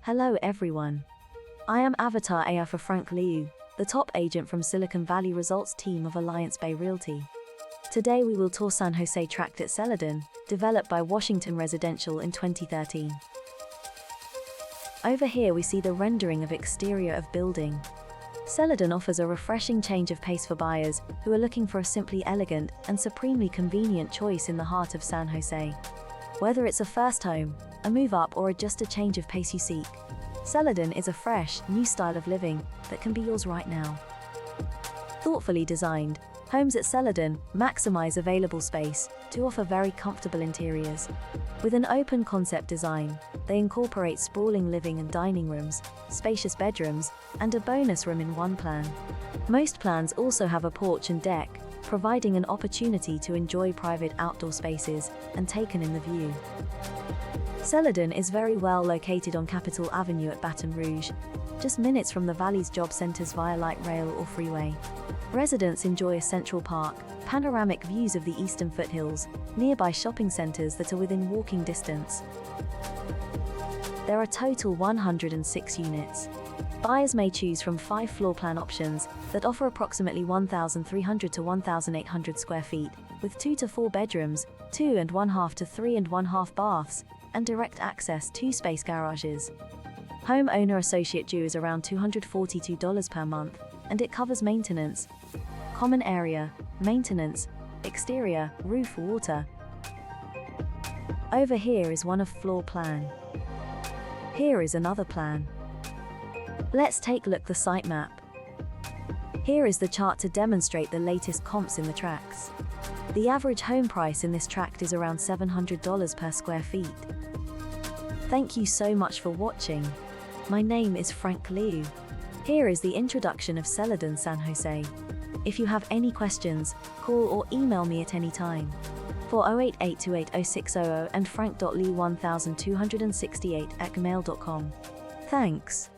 Hello everyone. I am Avatar AI for Frank Liu, the top agent from Silicon Valley Results team of Alliance Bay Realty. Today we will tour San Jose tract at Celadon, developed by Washington Residential in 2013. Over here we see the rendering of exterior of building. Celadon offers a refreshing change of pace for buyers who are looking for a simply elegant and supremely convenient choice in the heart of San Jose. Whether it's a first home, a move up, or just a change of pace you seek, Celadon is a fresh, new style of living that can be yours right now. Thoughtfully designed, homes at Celadon maximize available space to offer very comfortable interiors. With an open concept design, they incorporate sprawling living and dining rooms, spacious bedrooms, and a bonus room in one plan. Most plans also have a porch and deck, providing an opportunity to enjoy private outdoor spaces and taken in the view. Celadon is very well located on Capitol Avenue at Baton Rouge, just minutes from the valley's job centers via light rail or freeway. Residents enjoy a central park, panoramic views of the eastern foothills, nearby shopping centers that are within walking distance. There are total 106 units. Buyers may choose from 5 floor plan options that offer approximately 1,300 to 1,800 square feet, with 2 to 4 bedrooms, 2.5 to 3.5 baths, and direct access 2-space garages. Homeowner associate due is around $242 per month, and it covers maintenance, common area, maintenance, exterior, roof, water. Over here is one of floor plan. Here is another plan. Let's take a look at the site map. Here is the chart to demonstrate the latest comps in the tracts. The average home price in this tract is around $700 per square feet. Thank you so much for watching. My name is Frank Liu. Here is the introduction of Celadon, San Jose. If you have any questions, call or email me at any time. For 088280600 and frank.liu1268@gmail.com. Thanks.